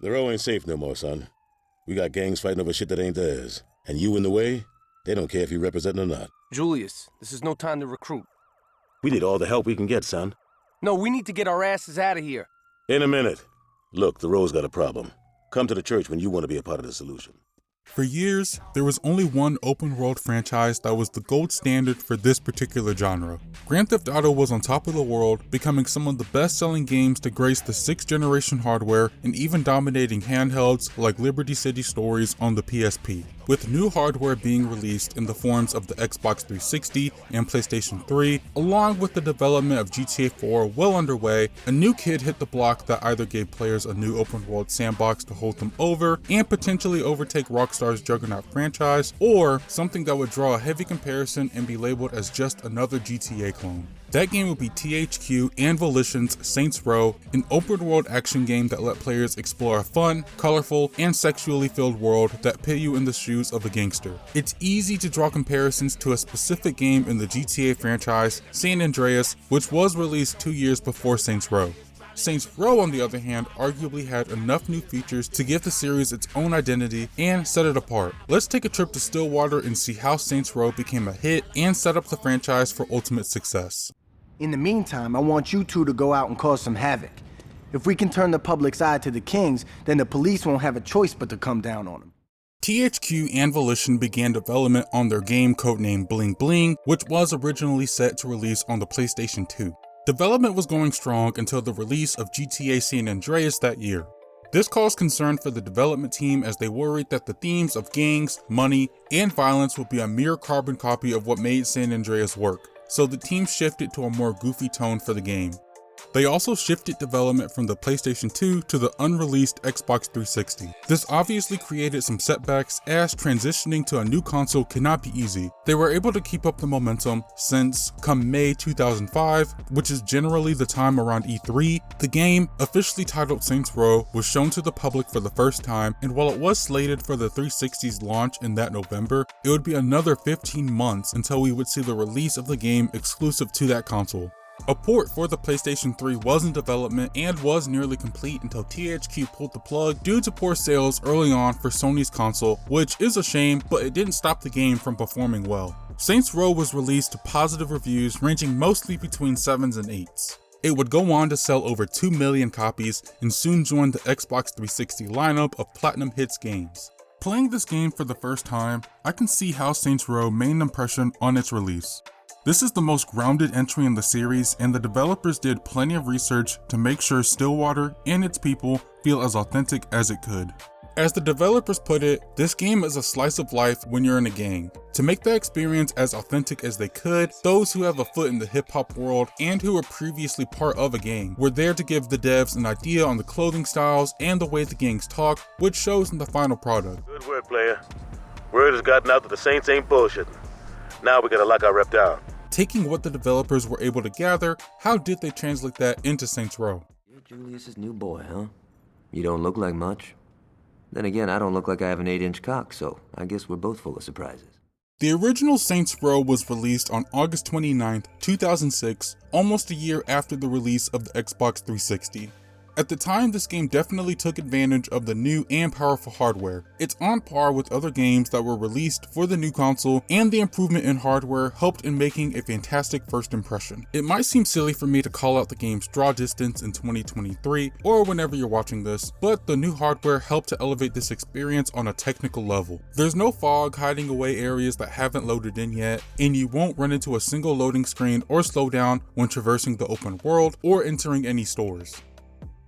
The row ain't safe no more, son. We got gangs fighting over shit that ain't theirs. And you in the way, they don't care if you represent or not. Julius, this is no time to recruit. We need all the help we can get, son. No, we need to get our asses out of here. In a minute. Look, the row's got a problem. Come to the church when you want to be a part of the solution. For years, there was only one open-world franchise that was the gold standard for this particular genre. Grand Theft Auto was on top of the world, becoming some of the best-selling games to grace the 6th generation hardware and even dominating handhelds like Liberty City Stories on the PSP. With new hardware being released in the forms of the Xbox 360 and PlayStation 3, along with the development of GTA 4 well underway, a new kid hit the block that either gave players a new open-world sandbox to hold them over and potentially overtake Rockstar's Juggernaut franchise, or something that would draw a heavy comparison and be labeled as just another GTA clone. That game would be THQ and Volition's Saints Row, an open-world action game that let players explore a fun, colorful, and sexually filled world that put you in the shoes of a gangster. It's easy to draw comparisons to a specific game in the GTA franchise, San Andreas, which was released 2 years before Saints Row. Saints Row, on the other hand, arguably had enough new features to give the series its own identity and set it apart. Let's take a trip to Stillwater and see how Saints Row became a hit and set up the franchise for ultimate success. In the meantime, I want you two to go out and cause some havoc. If we can turn the public's eye to the Kings, then the police won't have a choice but to come down on them. THQ and Volition began development on their game codenamed Bling Bling, which was originally set to release on the PlayStation 2. Development was going strong until the release of GTA San Andreas that year. This caused concern for the development team as they worried that the themes of gangs, money, and violence would be a mere carbon copy of what made San Andreas work, so the team shifted to a more goofy tone for the game. They also shifted development from the PlayStation 2 to the unreleased Xbox 360. This obviously created some setbacks as transitioning to a new console cannot be easy. They were able to keep up the momentum since, come May 2005, which is generally the time around E3, the game, officially titled Saints Row, was shown to the public for the first time, and while it was slated for the 360's launch in that November, it would be another 15 months until we would see the release of the game exclusive to that console. A port for the PlayStation 3 was in development and was nearly complete until THQ pulled the plug due to poor sales early on for Sony's console, which is a shame, but it didn't stop the game from performing well. Saints Row was released to positive reviews ranging mostly between 7s and 8s. It would go on to sell over 2 million copies and soon join the Xbox 360 lineup of Platinum Hits games. Playing this game for the first time, I can see how Saints Row made an impression on its release. This is the most grounded entry in the series, and the developers did plenty of research to make sure Stillwater and its people feel as authentic as it could. As the developers put it, this game is a slice of life when you're in a gang. To make the experience as authentic as they could, those who have a foot in the hip-hop world and who were previously part of a gang were there to give the devs an idea on the clothing styles and the way the gangs talk, which shows in the final product. Good word, player. Word has gotten out that the Saints ain't bullshitting. Now we gotta lock our rep down. Taking what the developers were able to gather, how did they translate that into Saints Row? You're Julius's new boy, huh? You don't look like much. Then again, I don't look like I have an 8-inch cock, so I guess we're both full of surprises. The original Saints Row was released on August 29, 2006, almost a year after the release of the Xbox 360. At the time, this game definitely took advantage of the new and powerful hardware. It's on par with other games that were released for the new console, and the improvement in hardware helped in making a fantastic first impression. It might seem silly for me to call out the game's draw distance in 2023, or whenever you're watching this, but the new hardware helped to elevate this experience on a technical level. There's no fog hiding away areas that haven't loaded in yet, and you won't run into a single loading screen or slowdown when traversing the open world or entering any stores.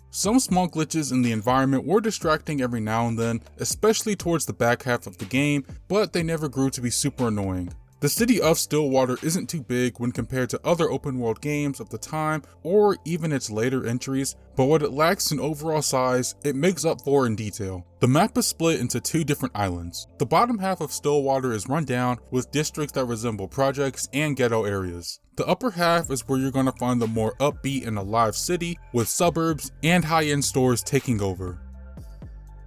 Some small glitches in the environment were distracting every now and then, especially towards the back half of the game, but they never grew to be super annoying. The city of Stillwater isn't too big when compared to other open world games of the time or even its later entries, but what it lacks in overall size, it makes up for in detail. The map is split into 2 different islands. The bottom half of Stillwater is run down with districts that resemble projects and ghetto areas. The upper half is where you're going to find the more upbeat and alive city with suburbs and high-end stores taking over.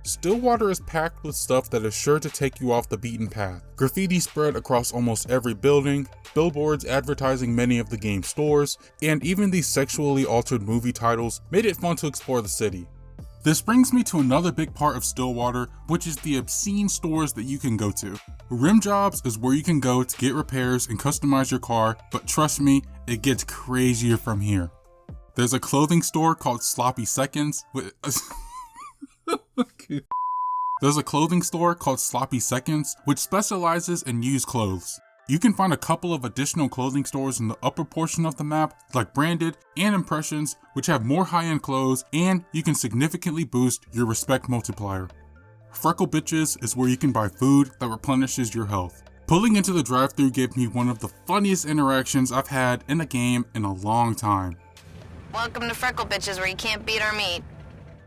Stillwater is packed with stuff that is sure to take you off the beaten path. Graffiti spread across almost every building, billboards advertising many of the game's stores, and even these sexually altered movie titles made it fun to explore the city. This brings me to another big part of Stillwater, which is the obscene stores that you can go to. Rim Jobs is where you can go to get repairs and customize your car, but trust me, it gets crazier from here. There's a clothing store called Sloppy Seconds. There's a clothing store called Sloppy Seconds, which specializes in used clothes. You can find a couple of additional clothing stores in the upper portion of the map, like Branded and Impressions, which have more high-end clothes, and you can significantly boost your respect multiplier. Freckle Bitches is where you can buy food that replenishes your health. Pulling into the drive-thru gave me one of the funniest interactions I've had in a game in a long time. Welcome to Freckle Bitches, where you can't beat our meat.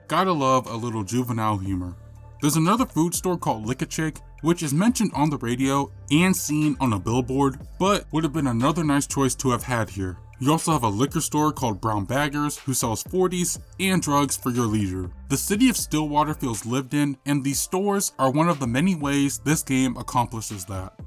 Gotta love a little juvenile humor. There's another food store called Lick-a-Chick, which is mentioned on the radio and seen on a billboard, but would have been another nice choice to have had here. You also have a liquor store called Brown Baggers, who sells 40s and drugs for your leisure. The city of Stillwater feels lived in, and these stores are one of the many ways this game accomplishes that.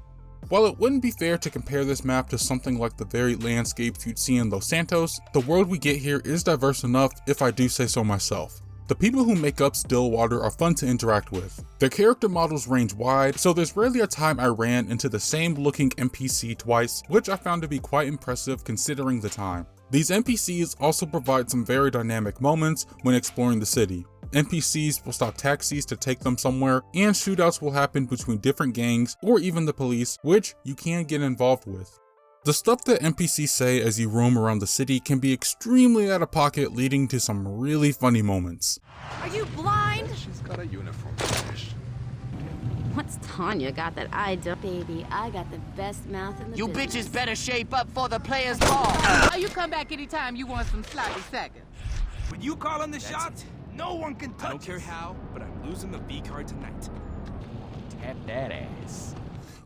While it wouldn't be fair to compare this map to something like the varied landscapes you'd see in Los Santos, the world we get here is diverse enough, if I do say so myself. The people who make up Stillwater are fun to interact with. Their character models range wide, so there's rarely a time I ran into the same looking NPC twice, which I found to be quite impressive considering the time. These NPCs also provide some very dynamic moments when exploring the city. NPCs will stop taxis to take them somewhere, and shootouts will happen between different gangs or even the police, which you can get involved with. The stuff that NPCs say as you roam around the city can be extremely out of pocket, leading to some really funny moments. Are you blind? She's got a uniform fetish. What's Tanya got that I don't? Baby, I got the best mouth in the You business. bitches better shape up for the players' ball. You come back anytime you want some sloppy seconds. When you calling the shots, no one can touch I don't care how, but I'm losing the V card tonight. Tap that ass.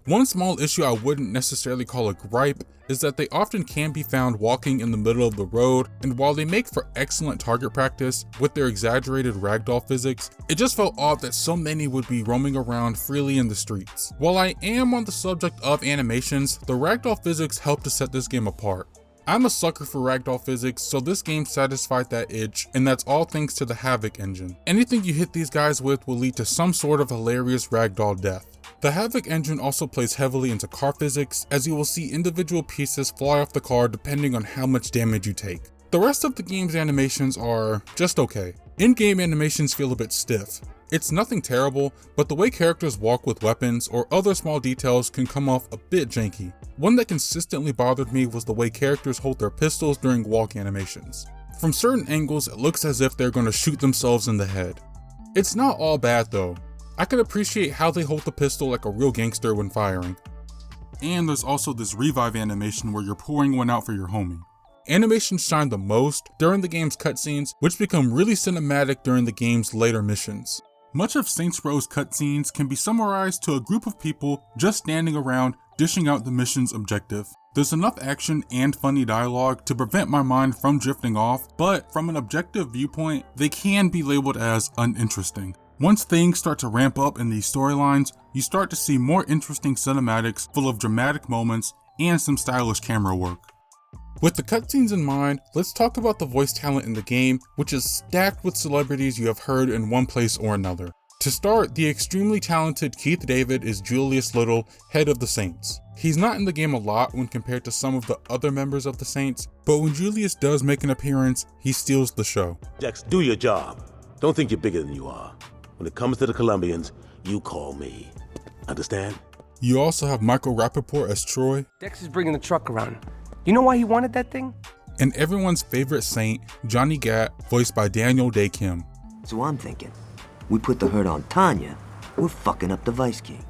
One small issue I wouldn't necessarily call a gripe is that they often can be found walking in the middle of the road, and while they make for excellent target practice with their exaggerated ragdoll physics, it just felt odd that so many would be roaming around freely in the streets. While I am on the subject of animations, the ragdoll physics help to set this game apart. I'm a sucker for ragdoll physics, so this game satisfied that itch, and that's all thanks to the Havoc engine. Anything you hit these guys with will lead to some sort of hilarious ragdoll death. The Havoc engine also plays heavily into car physics, as you will see individual pieces fly off the car depending on how much damage you take. The rest of the game's animations are just okay. In-game animations feel a bit stiff. It's nothing terrible, but the way characters walk with weapons or other small details can come off a bit janky. One that consistently bothered me was the way characters hold their pistols during walk animations. From certain angles, it looks as if they're going to shoot themselves in the head. It's not all bad though. I can appreciate how they hold the pistol like a real gangster when firing. And there's also this revive animation where you're pouring one out for your homie. Animations shine the most during the game's cutscenes, which become really cinematic during the game's later missions. Much of Saints Row's cutscenes can be summarized to a group of people just standing around dishing out the mission's objective. There's enough action and funny dialogue to prevent my mind from drifting off, but from an objective viewpoint, they can be labeled as uninteresting. Once things start to ramp up in these storylines, you start to see more interesting cinematics full of dramatic moments and some stylish camera work. With the cutscenes in mind, let's talk about the voice talent in the game, which is stacked with celebrities you have heard in one place or another. To start, the extremely talented Keith David is Julius Little, head of the Saints. He's not in the game a lot when compared to some of the other members of the Saints, but when Julius does make an appearance, he steals the show. Dex, do your job. Don't think you're bigger than you are. When it comes to the Colombians, you call me. Understand? You also have Michael Rappaport as Troy. Dex is bringing the truck around. You know why he wanted that thing? And everyone's favorite Saint, Johnny Gat, voiced by Daniel Day Kim. So I'm thinking, we put the hurt on Tanya, we're fucking up the Vice Kings.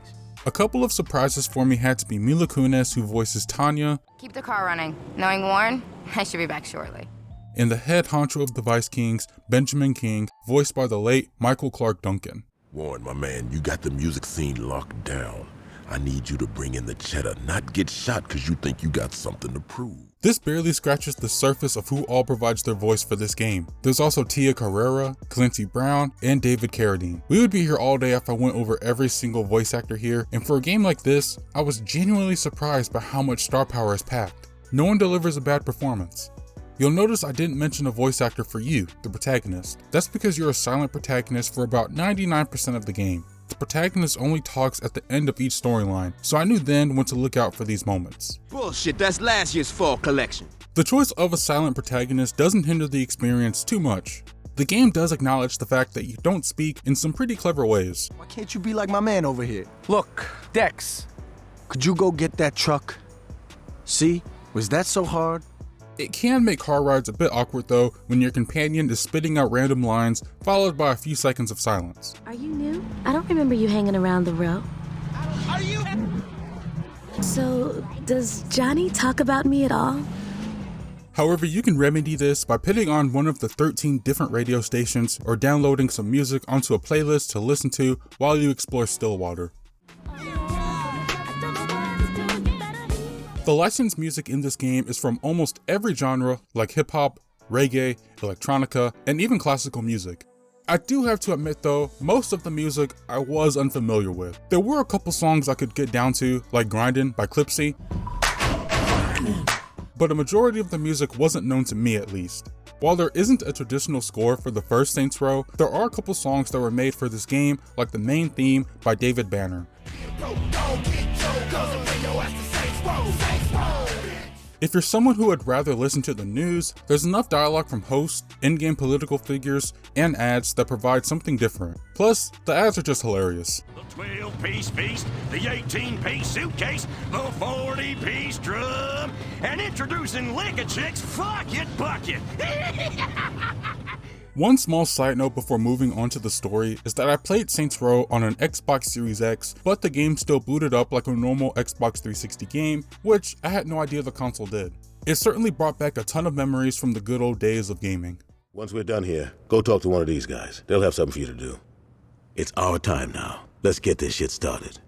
A couple of surprises for me had to be Mila Kunis, who voices Tanya. Keep the car running. Knowing Warren, I should be back shortly. And the head honcho of the Vice Kings, Benjamin King, voiced by the late Michael Clark Duncan. Warren, my man, you got the music scene locked down. I need you to bring in the cheddar, not get shot because you think you got something to prove. This barely scratches the surface of who all provides their voice for this game. There's also Tia Carrera, Clancy Brown, and David Carradine. We would be here all day if I went over every single voice actor here, and for a game like this, I was genuinely surprised by how much star power is packed. No one delivers a bad performance. You'll notice I didn't mention a voice actor for you, the protagonist. That's because you're a silent protagonist for about 99% of the game. The protagonist only talks at the end of each storyline, so I knew then when to look out for these moments. Bullshit, that's last year's fall collection. The choice of a silent protagonist doesn't hinder the experience too much. The game does acknowledge the fact that you don't speak in some pretty clever ways. Why can't you be like my man over here? Look, Dex. Could you go get that truck? See? Was that so hard? It can make car rides a bit awkward though when your companion is spitting out random lines followed by a few seconds of silence. Are you new? I don't remember you hanging around the row. Are you? So, does Johnny talk about me at all? However, you can remedy this by putting on one of the 13 different radio stations or downloading some music onto a playlist to listen to while you explore Stillwater. The licensed music in this game is from almost every genre like hip-hop, reggae, electronica, and even classical music. I do have to admit though, most of the music I was unfamiliar with. There were a couple songs I could get down to, like Grindin' by Clipsy, but a majority of the music wasn't known to me at least. While there isn't a traditional score for the first Saints Row, there are a couple songs that were made for this game, like the main theme by David Banner. If you're someone who would rather listen to the news, there's enough dialogue from hosts, in-game political figures, and ads that provide something different. Plus, the ads are just hilarious. The 12-piece feast, the 18-piece suitcase, the 40-piece drum, and introducing Liquor Chick's Fuck It Bucket. One small side note before moving on to the story is that I played Saints Row on an Xbox Series X, but the game still booted up like a normal Xbox 360 game, which I had no idea the console did. It certainly brought back a ton of memories from the good old days of gaming. Once we're done here, go talk to one of these guys. They'll have something for you to do. It's our time now. Let's get this shit started.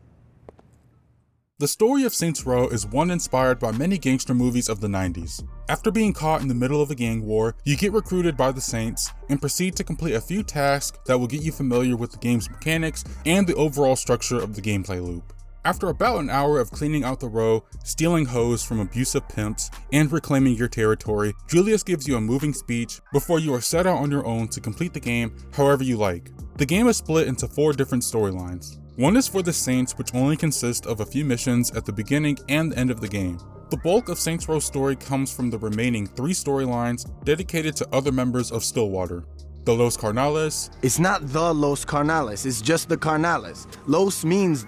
The story of Saints Row is one inspired by many gangster movies of the 90s. After being caught in the middle of a gang war, you get recruited by the Saints and proceed to complete a few tasks that will get you familiar with the game's mechanics and the overall structure of the gameplay loop. After about an hour of cleaning out the row, stealing hoes from abusive pimps, and reclaiming your territory, Julius gives you a moving speech before you are set out on your own to complete the game however you like. The game is split into 4 different storylines. One is for the Saints, which only consists of a few missions at the beginning and the end of the game. The bulk of Saints Row's story comes from the remaining 3 storylines dedicated to other members of Stillwater. The Los Carnales. It's not the Los Carnales, it's just the Carnales. Los means...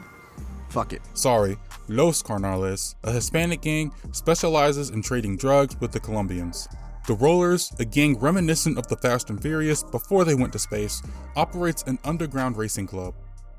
fuck it. Sorry, Los Carnales, a Hispanic gang, specializes in trading drugs with the Colombians. The Rollers, a gang reminiscent of the Fast and Furious before they went to space, operates an underground racing club.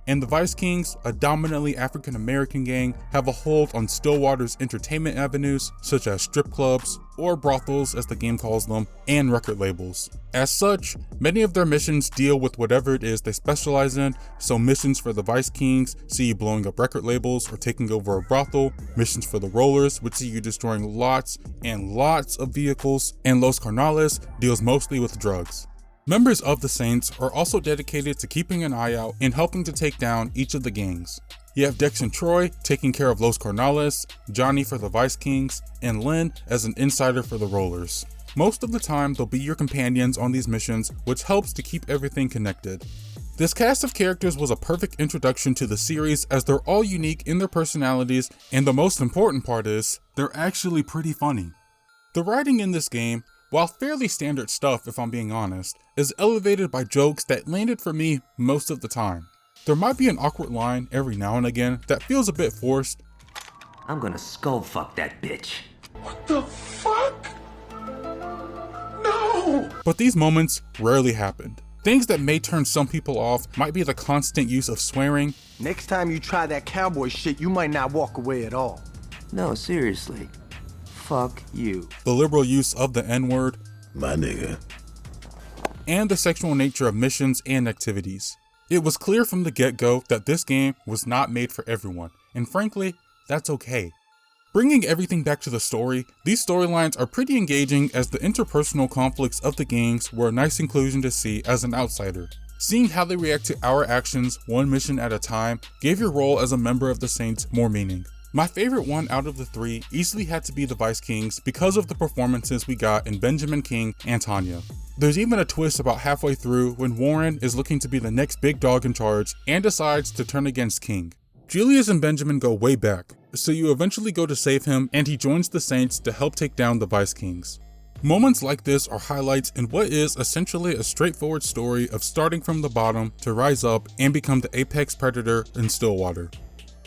And the Vice Kings, a dominantly African American gang, have a hold on Stillwater's entertainment avenues, such as strip clubs, or brothels as the game calls them, and record labels. As such, many of their missions deal with whatever it is they specialize in, so missions for the Vice Kings see you blowing up record labels or taking over a brothel, missions for the Rollers which see you destroying lots and lots of vehicles, and Los Carnales deals mostly with drugs. Members of the Saints are also dedicated to keeping an eye out and helping to take down each of the gangs. You have Dex and Troy taking care of Los Carnales, Johnny for the Vice Kings, and Lynn as an insider for the Rollers. Most of the time they'll be your companions on these missions, which helps to keep everything connected. This cast of characters was a perfect introduction to the series as they're all unique in their personalities, and the most important part is, they're actually pretty funny. The writing in this game, while fairly standard stuff if I'm being honest, is elevated by jokes that landed for me most of the time. There might be an awkward line every now and again that feels a bit forced. I'm gonna skull fuck that bitch. What the fuck? No! But these moments rarely happened. Things that may turn some people off might be the constant use of swearing. Next time you try that cowboy shit, you might not walk away at all. No, seriously. Fuck you. The liberal use of the N-word. My nigga. And the sexual nature of missions and activities. It was clear from the get-go that this game was not made for everyone, and frankly, that's okay. Bringing everything back to the story, these storylines are pretty engaging as the interpersonal conflicts of the gangs were a nice inclusion to see as an outsider. Seeing how they react to our actions one mission at a time gave your role as a member of the Saints more meaning. My favorite one out of the three easily had to be the Vice Kings because of the performances we got in Benjamin King and Tanya. There's even a twist about halfway through when Warren is looking to be the next big dog in charge and decides to turn against King. Julius and Benjamin go way back, so you eventually go to save him and he joins the Saints to help take down the Vice Kings. Moments like this are highlights in what is essentially a straightforward story of starting from the bottom to rise up and become the apex predator in Stillwater.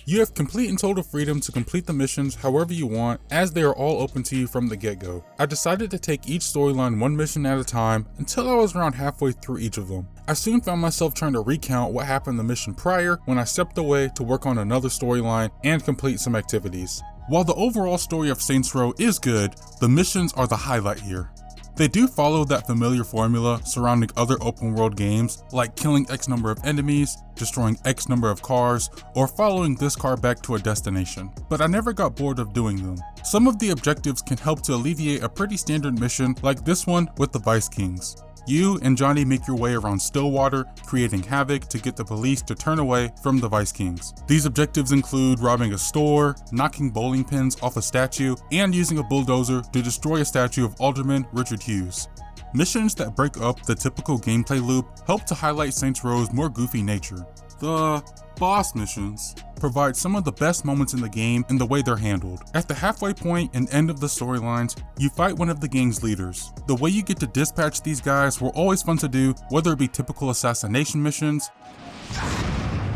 You have complete and total freedom to complete the missions however you want, as they are all open to you from the get-go. I decided to take each storyline one mission at a time until I was around halfway through each of them. I soon found myself trying to recount what happened the mission prior when I stepped away to work on another storyline and complete some activities. While the overall story of Saints Row is good, the missions are the highlight here. They do follow that familiar formula surrounding other open world games, like killing X number of enemies, destroying X number of cars, or following this car back to a destination, but I never got bored of doing them. Some of the objectives can help to alleviate a pretty standard mission like this one with the Vice Kings. You and Johnny make your way around Stilwater, creating havoc to get the police to turn away from the Vice Kings. These objectives include robbing a store, knocking bowling pins off a statue, and using a bulldozer to destroy a statue of Alderman Richard Hughes. Missions that break up the typical gameplay loop help to highlight Saints Row's more goofy nature. The boss missions provide some of the best moments in the game in the way they're handled. At the halfway point and end of the storylines, you fight one of the gang's leaders. The way you get to dispatch these guys were always fun to do, whether it be typical assassination missions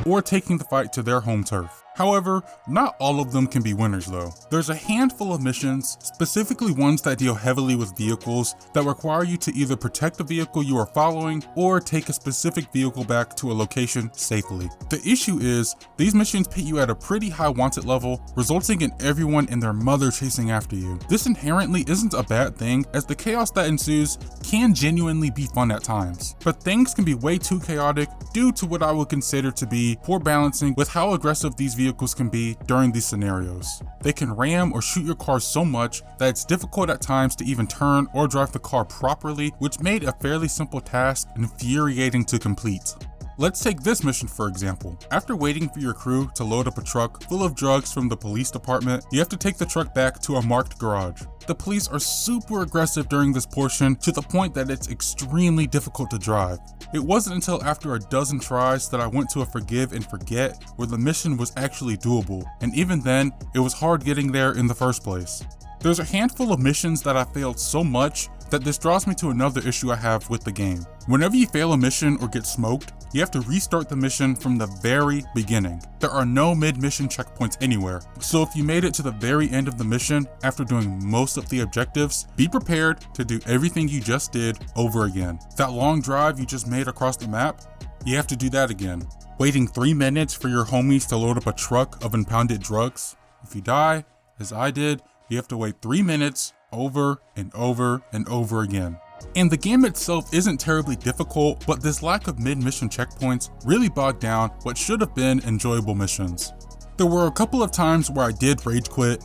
or taking the fight to their home turf. However, not all of them can be winners though. There's a handful of missions, specifically ones that deal heavily with vehicles, that require you to either protect the vehicle you are following or take a specific vehicle back to a location safely. The issue is, these missions put you at a pretty high wanted level, resulting in everyone and their mother chasing after you. This inherently isn't a bad thing, as the chaos that ensues can genuinely be fun at times, but things can be way too chaotic due to what I would consider to be poor balancing with how aggressive these vehicles can be during these scenarios. They can ram or shoot your car so much that it's difficult at times to even turn or drive the car properly, which made a fairly simple task infuriating to complete. Let's take this mission for example. After waiting for your crew to load up a truck full of drugs from the police department, you have to take the truck back to a marked garage. The police are super aggressive during this portion to the point that it's extremely difficult to drive. It wasn't until after a dozen tries that I went to a forgive and forget where the mission was actually doable, and even then, it was hard getting there in the first place. There's a handful of missions that I failed so much that this draws me to another issue I have with the game. Whenever you fail a mission or get smoked, you have to restart the mission from the very beginning. There are no mid-mission checkpoints anywhere, so if you made it to the very end of the mission after doing most of the objectives, be prepared to do everything you just did over again. That long drive you just made across the map, you have to do that again. Waiting 3 minutes for your homies to load up a truck of impounded drugs. If you die, as I did, you have to wait 3 minutes over and over and over again. And the game itself isn't terribly difficult, but this lack of mid-mission checkpoints really bogged down what should have been enjoyable missions. There were a couple of times where I did rage quit,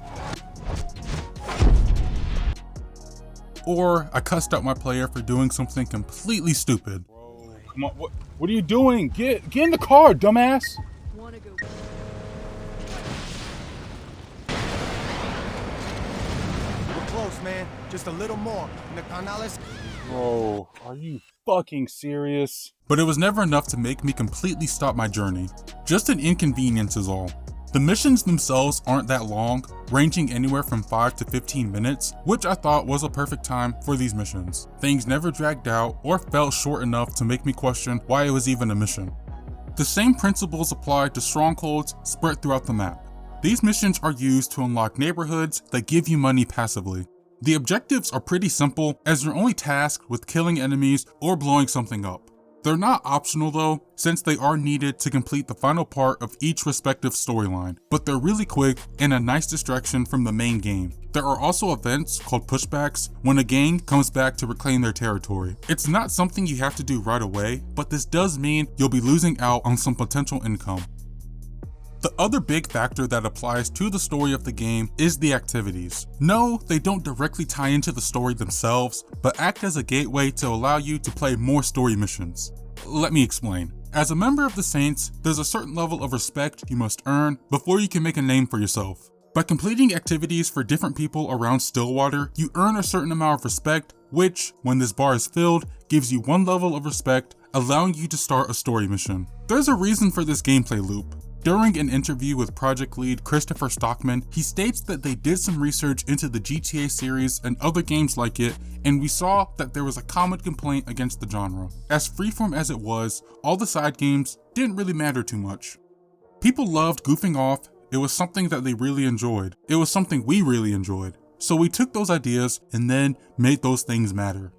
or I cussed out my player for doing something completely stupid. Bro, come on, what are you doing? Get in the car, dumbass! Close, man. Just a little more. Bro, are you fucking serious? But it was never enough to make me completely stop my journey. Just an inconvenience is all. The missions themselves aren't that long, ranging anywhere from 5 to 15 minutes, which I thought was a perfect time for these missions. Things never dragged out or felt short enough to make me question why it was even a mission. The same principles apply to strongholds spread throughout the map. These missions are used to unlock neighborhoods that give you money passively. The objectives are pretty simple, as you're only tasked with killing enemies or blowing something up. They're not optional though, since they are needed to complete the final part of each respective storyline, but they're really quick and a nice distraction from the main game. There are also events called pushbacks when a gang comes back to reclaim their territory. It's not something you have to do right away, but this does mean you'll be losing out on some potential income. The other big factor that applies to the story of the game is the activities. No, they don't directly tie into the story themselves, but act as a gateway to allow you to play more story missions. Let me explain. As a member of the Saints, there's a certain level of respect you must earn before you can make a name for yourself. By completing activities for different people around Stillwater, you earn a certain amount of respect, which, when this bar is filled, gives you one level of respect, allowing you to start a story mission. There's a reason for this gameplay loop. During an interview with project lead Christopher Stockman, he states that they did some research into the GTA series and other games like it, and we saw that there was a common complaint against the genre. As freeform as it was, all the side games didn't really matter too much. People loved goofing off, it was something that they really enjoyed. It was something we really enjoyed. So we took those ideas and then made those things matter.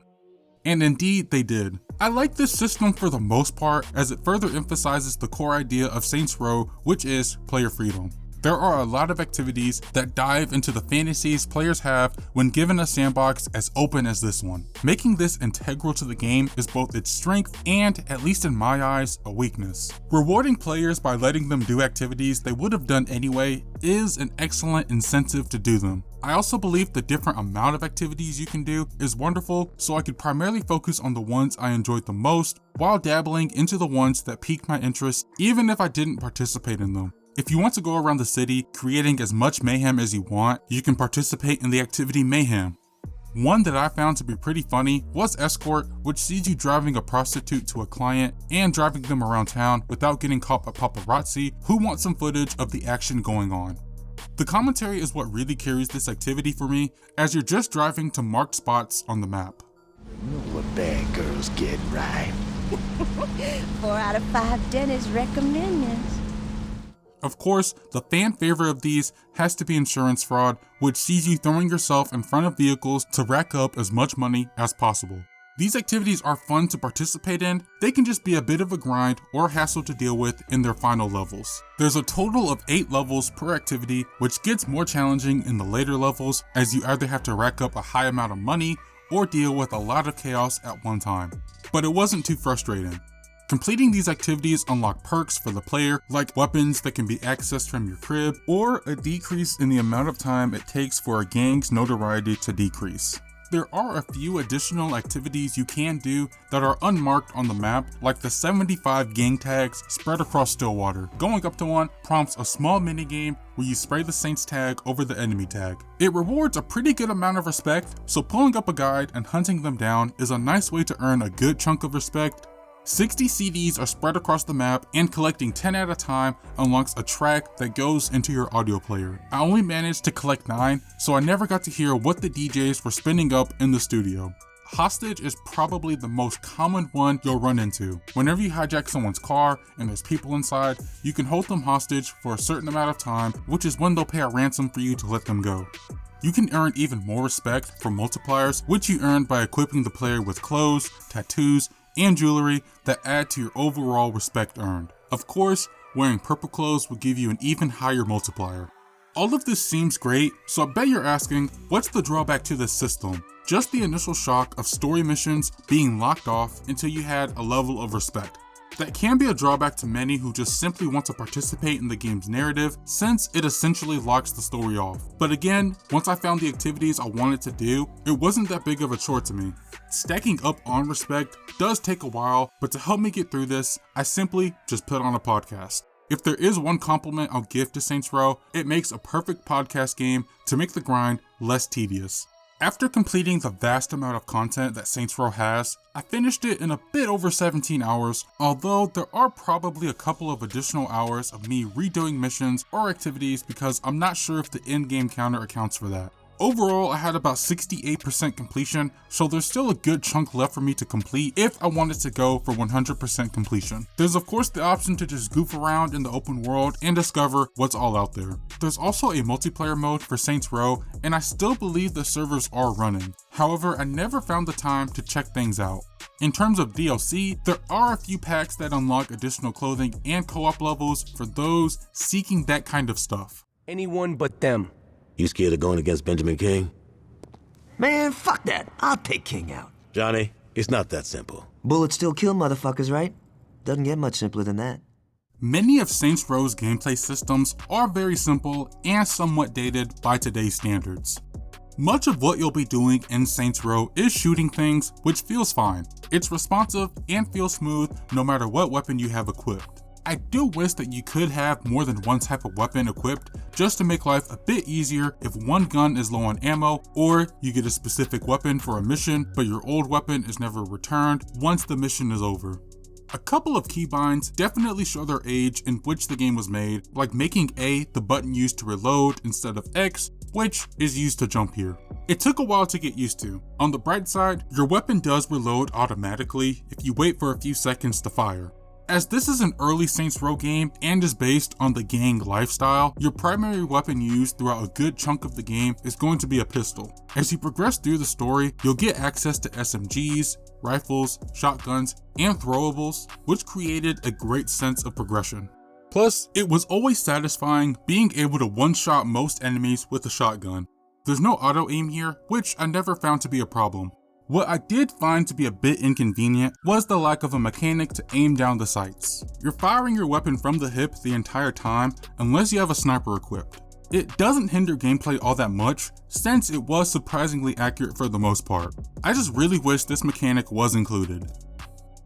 And indeed they did. I like this system for the most part as it further emphasizes the core idea of Saints Row, which is player freedom. There are a lot of activities that dive into the fantasies players have when given a sandbox as open as this one. Making this integral to the game is both its strength and, at least in my eyes, a weakness. Rewarding players by letting them do activities they would have done anyway is an excellent incentive to do them. I also believe the different amount of activities you can do is wonderful, so I could primarily focus on the ones I enjoyed the most while dabbling into the ones that piqued my interest even if I didn't participate in them. If you want to go around the city creating as much mayhem as you want, you can participate in the activity Mayhem. One that I found to be pretty funny was Escort, which sees you driving a prostitute to a client and driving them around town without getting caught by paparazzi who want some footage of the action going on. The commentary is what really carries this activity for me, as you're just driving to marked spots on the map. You know what bad girls get, right? 4 out of 5 dentists recommend this. Of course, the fan favorite of these has to be insurance fraud, which sees you throwing yourself in front of vehicles to rack up as much money as possible. These activities are fun to participate in, they can just be a bit of a grind or hassle to deal with in their final levels. There's a total of 8 levels per activity, which gets more challenging in the later levels as you either have to rack up a high amount of money or deal with a lot of chaos at one time. But it wasn't too frustrating. Completing these activities unlock perks for the player, like weapons that can be accessed from your crib, or a decrease in the amount of time it takes for a gang's notoriety to decrease. There are a few additional activities you can do that are unmarked on the map, like the 75 gang tags spread across Stillwater. Going up to one prompts a small minigame where you spray the Saints tag over the enemy tag. It rewards a pretty good amount of respect, so pulling up a guide and hunting them down is a nice way to earn a good chunk of respect. 60 CDs are spread across the map, and collecting 10 at a time unlocks a track that goes into your audio player. I only managed to collect 9, so I never got to hear what the DJs were spinning up in the studio. Hostage is probably the most common one you'll run into. Whenever you hijack someone's car and there's people inside, you can hold them hostage for a certain amount of time, which is when they'll pay a ransom for you to let them go. You can earn even more respect from multipliers, which you earn by equipping the player with clothes, tattoos, and jewelry that add to your overall respect earned. Of course, wearing purple clothes will give you an even higher multiplier. All of this seems great, so I bet you're asking, what's the drawback to this system? Just the initial shock of story missions being locked off until you had a level of respect. That can be a drawback to many who just simply want to participate in the game's narrative, since it essentially locks the story off. But again, once I found the activities I wanted to do, it wasn't that big of a chore to me. Stacking up on respect does take a while, but to help me get through this, I simply just put on a podcast. If there is one compliment I'll give to Saints Row, it makes a perfect podcast game to make the grind less tedious. After completing the vast amount of content that Saints Row has, I finished it in a bit over 17 hours, although there are probably a couple of additional hours of me redoing missions or activities because I'm not sure if the in-game counter accounts for that. Overall, I had about 68% completion, so there's still a good chunk left for me to complete if I wanted to go for 100% completion. There's of course the option to just goof around in the open world and discover what's all out there. There's also a multiplayer mode for Saints Row, and I still believe the servers are running. However, I never found the time to check things out. In terms of DLC, there are a few packs that unlock additional clothing and co-op levels for those seeking that kind of stuff. Anyone but them. You scared of going against Benjamin King? Man, fuck that. I'll take King out. Johnny, it's not that simple. Bullets still kill motherfuckers, right? Doesn't get much simpler than that. Many of Saints Row's gameplay systems are very simple and somewhat dated by today's standards. Much of what you'll be doing in Saints Row is shooting things, which feels fine. It's responsive and feels smooth no matter what weapon you have equipped. I do wish that you could have more than one type of weapon equipped just to make life a bit easier if one gun is low on ammo, or you get a specific weapon for a mission but your old weapon is never returned once the mission is over. A couple of keybinds definitely show their age in which the game was made, like making A the button used to reload instead of X, which is used to jump here. It took a while to get used to. On the bright side, your weapon does reload automatically if you wait for a few seconds to fire. As this is an early Saints Row game and is based on the gang lifestyle, your primary weapon used throughout a good chunk of the game is going to be a pistol. As you progress through the story, you'll get access to SMGs, rifles, shotguns, and throwables, which created a great sense of progression. Plus, it was always satisfying being able to one-shot most enemies with a shotgun. There's no auto-aim here, which I never found to be a problem. What I did find to be a bit inconvenient was the lack of a mechanic to aim down the sights. You're firing your weapon from the hip the entire time unless you have a sniper equipped. It doesn't hinder gameplay all that much since it was surprisingly accurate for the most part. I just really wish this mechanic was included.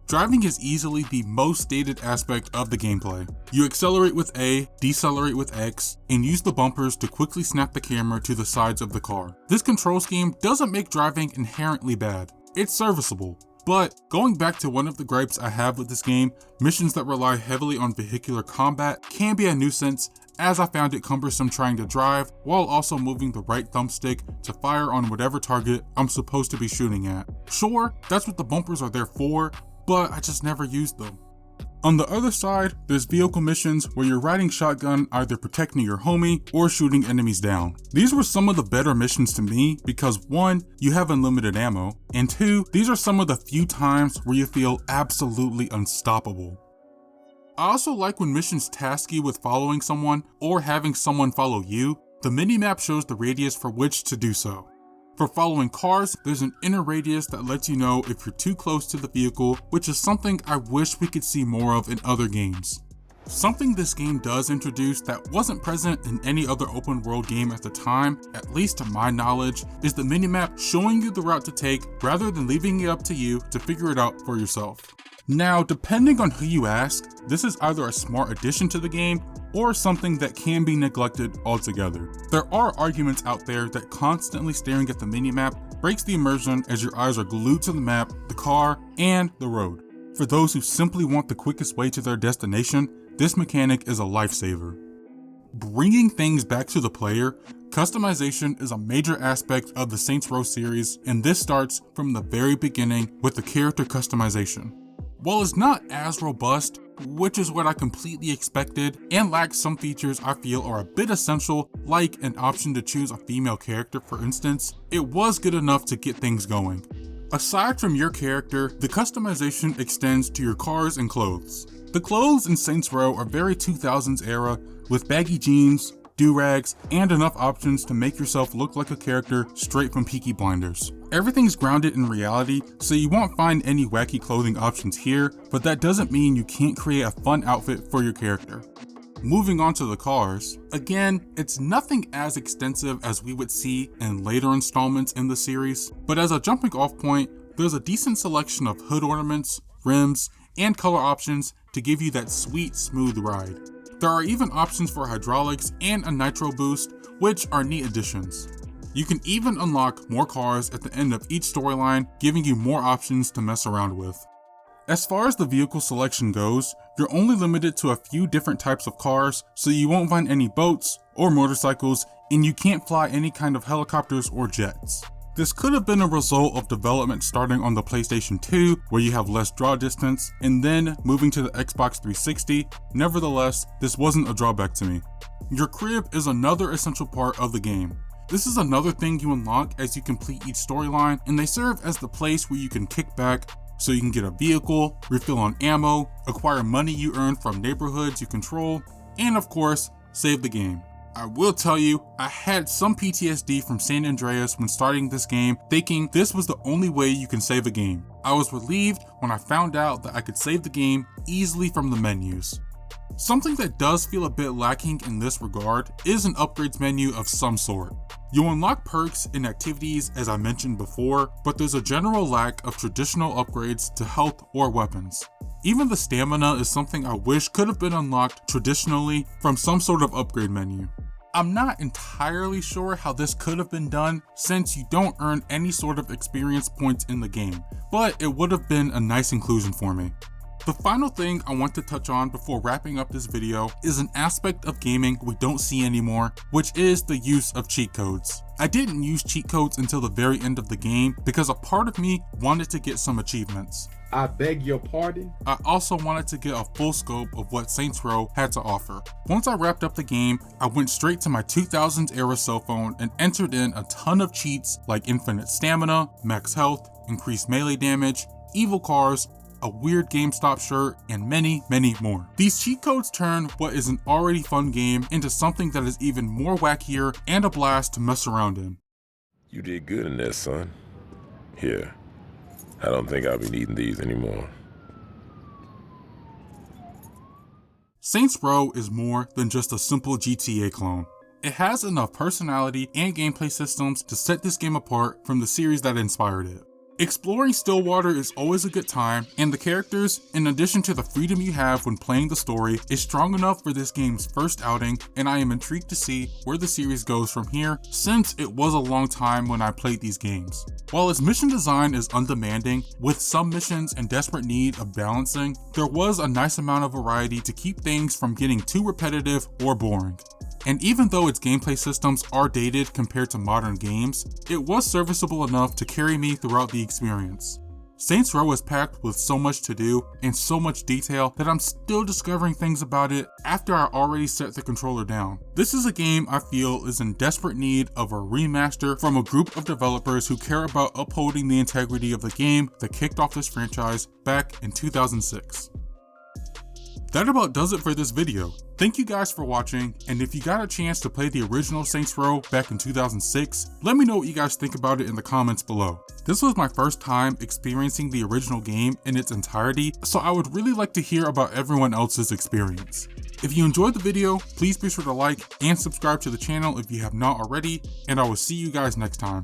Driving is easily the most stated aspect of the gameplay. You accelerate with A, decelerate with X, and use the bumpers to quickly snap the camera to the sides of the car. This control scheme doesn't make driving inherently bad. It's serviceable. But going back to one of the gripes I have with this game, missions that rely heavily on vehicular combat can be a nuisance, as I found it cumbersome trying to drive while also moving the right thumbstick to fire on whatever target I'm supposed to be shooting at. Sure, that's what the bumpers are there for, but I just never used them. On the other side, there's vehicle missions where you're riding shotgun either protecting your homie or shooting enemies down. These were some of the better missions to me because 1, you have unlimited ammo, and 2, these are some of the few times where you feel absolutely unstoppable. I also like when missions task you with following someone or having someone follow you. The minimap shows the radius for which to do so. For following cars, there's an inner radius that lets you know if you're too close to the vehicle, which is something I wish we could see more of in other games. Something this game does introduce that wasn't present in any other open world game at the time, at least to my knowledge, is the minimap showing you the route to take rather than leaving it up to you to figure it out for yourself. Now, depending on who you ask, this is either a smart addition to the game or something that can be neglected altogether. There are arguments out there that constantly staring at the minimap breaks the immersion as your eyes are glued to the map, the car, and the road. For those who simply want the quickest way to their destination, this mechanic is a lifesaver. Bringing things back to the player, customization is a major aspect of the Saints Row series, and this starts from the very beginning with the character customization. While it's not as robust, which is what I completely expected, and lacks some features I feel are a bit essential, like an option to choose a female character for instance, it was good enough to get things going. Aside from your character, the customization extends to your cars and clothes. The clothes in Saints Row are very 2000s era, with baggy jeans, do-rags, and enough options to make yourself look like a character straight from Peaky Blinders. Everything's grounded in reality, so you won't find any wacky clothing options here, but that doesn't mean you can't create a fun outfit for your character. Moving on to the cars, again, it's nothing as extensive as we would see in later installments in the series, but as a jumping off point, there's a decent selection of hood ornaments, rims, and color options to give you that sweet, smooth ride. There are even options for hydraulics and a nitro boost, which are neat additions. You can even unlock more cars at the end of each storyline, giving you more options to mess around with. As far as the vehicle selection goes, you're only limited to a few different types of cars, so you won't find any boats or motorcycles, and you can't fly any kind of helicopters or jets. This could have been a result of development starting on the PlayStation 2, where you have less draw distance, and then moving to the Xbox 360. Nevertheless, this wasn't a drawback to me. Your crib is another essential part of the game. This is another thing you unlock as you complete each storyline, and they serve as the place where you can kick back so you can get a vehicle, refill on ammo, acquire money you earn from neighborhoods you control, and of course, save the game. I will tell you, I had some PTSD from San Andreas when starting this game, thinking this was the only way you can save a game. I was relieved when I found out that I could save the game easily from the menus. Something that does feel a bit lacking in this regard is an upgrades menu of some sort. You unlock perks and activities as I mentioned before, but there's a general lack of traditional upgrades to health or weapons. Even the stamina is something I wish could have been unlocked traditionally from some sort of upgrade menu. I'm not entirely sure how this could have been done since you don't earn any sort of experience points in the game, but it would have been a nice inclusion for me. The final thing I want to touch on before wrapping up this video is an aspect of gaming we don't see anymore, which is the use of cheat codes. I didn't use cheat codes until the very end of the game because a part of me wanted to get some achievements. I beg your pardon? I also wanted to get a full scope of what Saints Row had to offer. Once I wrapped up the game, I went straight to my 2000s era cell phone and entered in a ton of cheats like infinite stamina, max health, increased melee damage, evil cars, a weird GameStop shirt, and many, many more. These cheat codes turn what is an already fun game into something that is even more wackier and a blast to mess around in. You did good in that, son. Here, I don't think I'll be needing these anymore. Saints Row is more than just a simple GTA clone. It has enough personality and gameplay systems to set this game apart from the series that inspired it. Exploring Stillwater is always a good time, and the characters, in addition to the freedom you have when playing the story, is strong enough for this game's first outing, and I am intrigued to see where the series goes from here, since it was a long time when I played these games. While its mission design is undemanding, with some missions in desperate need of balancing, there was a nice amount of variety to keep things from getting too repetitive or boring. And even though its gameplay systems are dated compared to modern games, it was serviceable enough to carry me throughout the experience. Saints Row is packed with so much to do and so much detail that I'm still discovering things about it after I already set the controller down. This is a game I feel is in desperate need of a remaster from a group of developers who care about upholding the integrity of the game that kicked off this franchise back in 2006. That about does it for this video. Thank you guys for watching, and if you got a chance to play the original Saints Row back in 2006, let me know what you guys think about it in the comments below. This was my first time experiencing the original game in its entirety, so I would really like to hear about everyone else's experience. If you enjoyed the video, please be sure to like and subscribe to the channel if you have not already, and I will see you guys next time.